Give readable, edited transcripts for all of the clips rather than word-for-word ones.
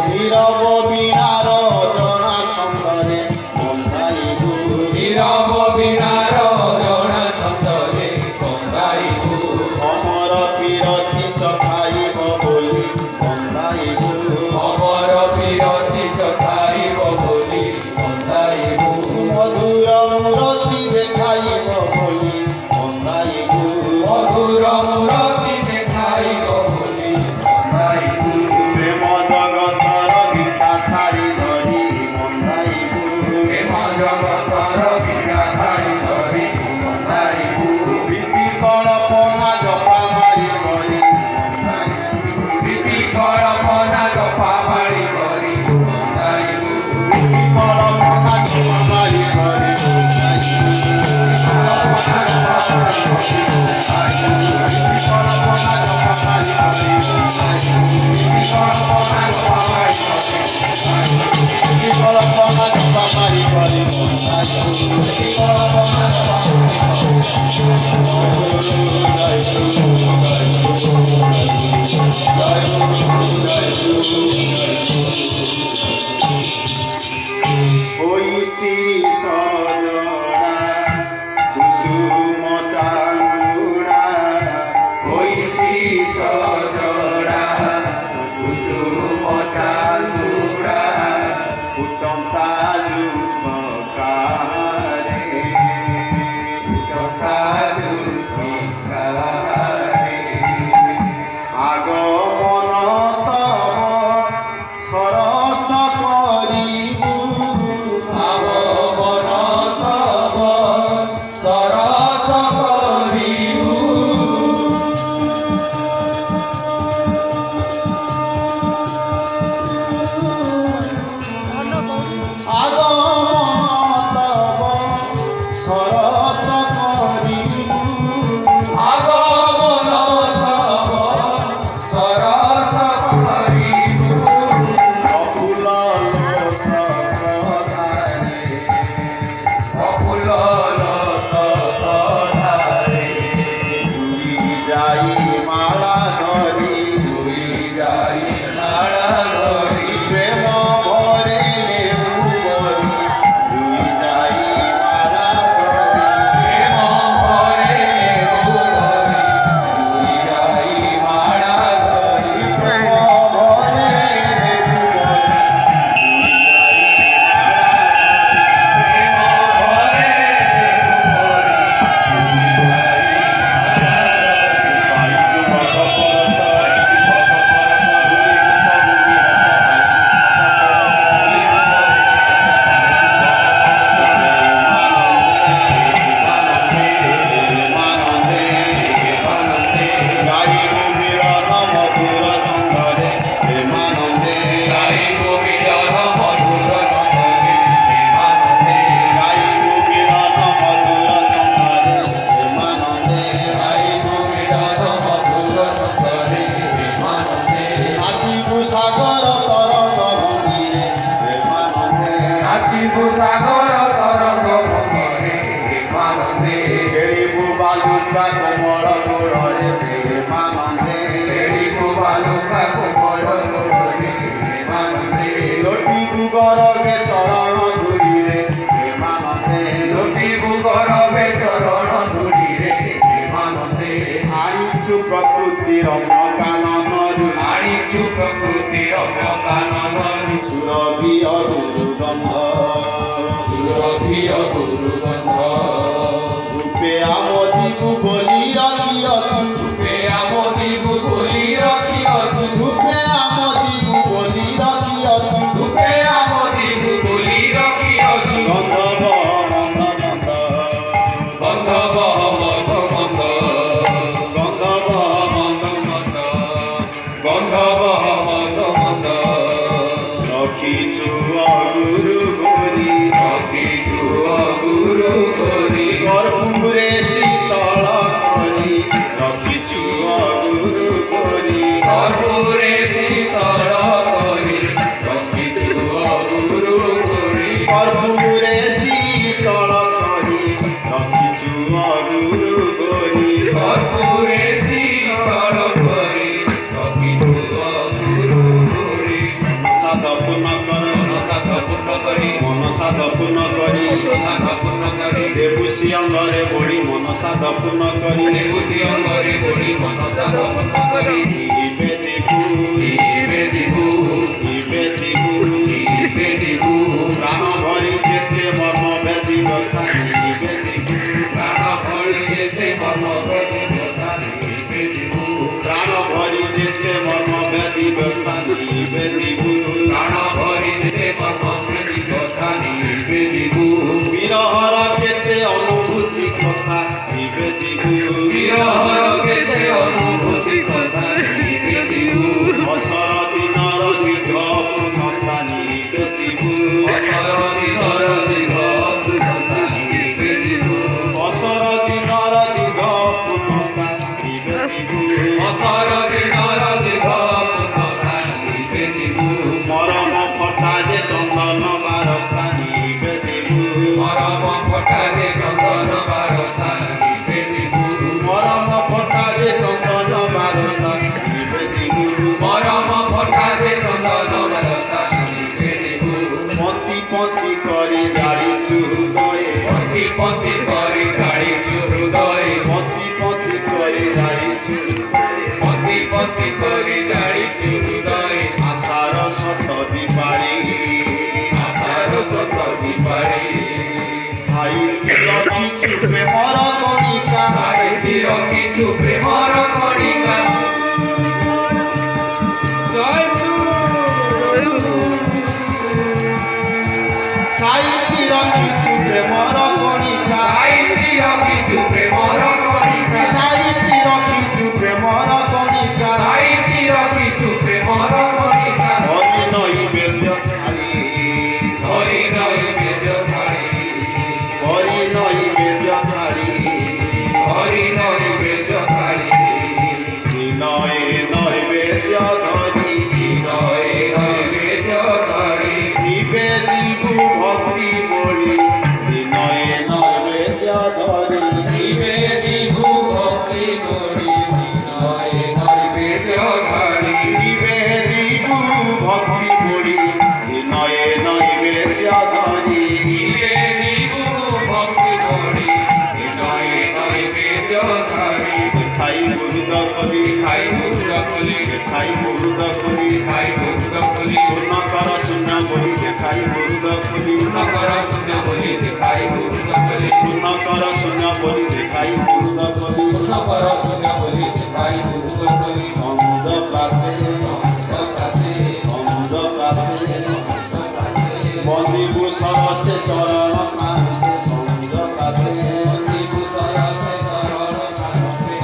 নীরব বিনার জনা ছন্দরে হইছি সজড়া কুসুম চাঙ্গুড়া, হইছি সজড়া কুসুম চাঙ্গুড়া, উত্তমতা যুগকারে, উত্তমতা যুগকারে, আগমন তব সরস করিবু, আগমন তব সরস করিবু, আগমন তব সরস করিবু, আগমন তব সরস করিবু, প্রফুল্ল লোকধারে, প্রফুল্ল লোকধারে, দুই যাই মালা ধরি, দুই যাই মালা ধরি, প্রেম ভরে লেবু বরি, দুই যাই মালা ধরি, প্রেম ভরে লেবু বরি, দুই যাই মালা ধরি, প্রেম ভরে লেবু বরি, সাগর তরঙ্গ ভঙ্গিরে প্রেমানন্দে, নাচিবু সাগর তরঙ্গ ভঙ্গিরে প্রেমানন্দে, খেলিবু বালুকা কোমল গোড়রে প্রেমানন্দে, খেলিবু বালুকা কোমল গোড়রে প্রেমানন্দে, লটিবু গরবে চরণ ধুলিরে প্রেমানন্দে, লটিবু গরবে চরণ ধুলিরে প্রেমানন্দে, আনিছু প্রকৃতি রম্য কাননরু, আনিছু প্রকৃতি রম্য কাননরু, সুরভি অদুর্গন্ধ, সুরভি অদুর্গন্ধ, রূপে আমদিবু বলি রাখিଅছু, রূপে আমদিবু বলি রাখিଅছু, রূপে আমদিবু বলি রাখিଅছু, রূপে আমদিবু বলি রাখিଅছু, গন্ধব মন্দ মন্দ, গন্ধব মন্দ মন্দ, গন্ধব মন্দ মন্দ, গন্ধব মন্দ মন্দ, রখিছু অগুরু করি, রখিছু অগুরু করি, কর্পূরে শীতল করি, রখিছু অগুরু করি, কর্পূরে শীতল করি, রখিছু অগুরু করি, কর্পূরে শীতল করি, রখিছু অগুরু করি, কর্পূরে শীতল করি, রখিছু অগুরু করি, সাধ পূর্ণ কর, সাধ পূর্ণ করি, মন সাধ পূর্ণ করি, সাধ পূর্ণ করি, দেবুসী অঙ্গরে বড়ি মন সাধ পূর্ণ করি, দেবুসী অঙ্গরে বড়ি মন সাধ পূর্ণ করি, ইবে দিবু, ইবে দিবু, ইবে দিবু, ইবে দিবু, প্রাণ ভরি যেতে মর্ম ব্যাধি ব্যথা, ইবে দিবু, প্রাণ ভরি যেতে মর্ম ব্যাধি ব্যথা, ইবে দিবু, প্রাণ ভরি যেতে মর্ম ব্যাধি ব্যথা, ইবে দিবু, প্রাণ ভরি যেতে মর্ম ব্যাধি ব্যথা, ইবে দিবু, বিরহর কেতে অনুভূতি কথা, ইবে দিবু, বিরহর কেতে অনুভূতি কথা, ইবে দিবু, অসর দিনর দীর্ঘ কথা, ইবে দিবু, অসর দিনর দীর্ঘ কথা, ইবে দিবু, অসর দিনর দীর্ঘ কথা, ইবে দিবু, অসর দিনর দীর্ঘ কথা, ইবে দিবু, মরম ফটা যে চন্দন বারকা, ইবে দিবু, মরম পতি পতি করে দাঁড়িয়েছু হৃদয়ে পতি পতি করে দাঁড়িয়েছু হৃদয়ে পতি পতি করে দাঁড়িয়েছু পতি পতি করে দাঁড়িয়েছু হৃদয়ে আশার শতদি পারি আশার শতদি পারি সাহিত্য কিছু প্রেমর কণিকা সাহিত্যর কিছু প্রেমর কণিকা সাহিত্যর কিছু প্রেমর কণিকা সাহিত্যর কিছু প্রেমর কণিকা সাহিত্যর কিছু প্রেমর কণিকা সাহিত্যর কিছু প্রেমর কণিকা হরি নৈবেদ্য ছাড়ি হরি নৈবেদ্য ছাড়ি হরি নৈবেদ্য ছাড়ি হরি নৈবেদ্য ছাড়ি বিনয়ে নৈবেদ্য ধরি হরি নৈবেদ্য ছাড়ি নিবেদিবু ভক্তি বলি বিনয়ে নৈবেদ্য ধরি নিবেদিবু ভক্তি করি হরি নৈবেদ্য ছাড়ি নিবেদিবু ভক্তি বলি বিনয়ে নৈবেদ্য ধরি নিবেদিবু ভক্তি করি হরি নৈবেদ্য ছাড়ি খাই মুরুদ কলি খাই মুক্ত কলি খাই মুরুদ কলি খাই মুক্ত কলি পূর্ণ কর শূন্য বলি খাই মুরুদ কলি নকর শূন্য বলি খাই মুক্ত কলি পূর্ণ কর শূন্য বলি খাই মুরুদ কলি নকর শূন্য বলি খাই মুক্ত কলি অন্ধ প্রাতে সকাতে অন্ধ প্রাতে বন্দিবু সরসে চরণ কান্তে অন্ধ প্রাতে দিবু সরসে চরণ কান্তে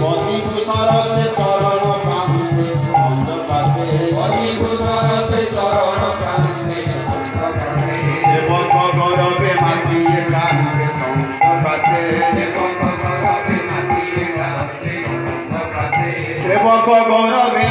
বন্দিবু সরসে চরণ কান্তে অন্ধ প্রাতে দিবু সরসে চরণ কান্তে সেবক গৌরবে মাতিয়ে কান্তে অন্ধ প্রাতে সেবক গৌরবে মাতিয়ে সেবক গৌরবে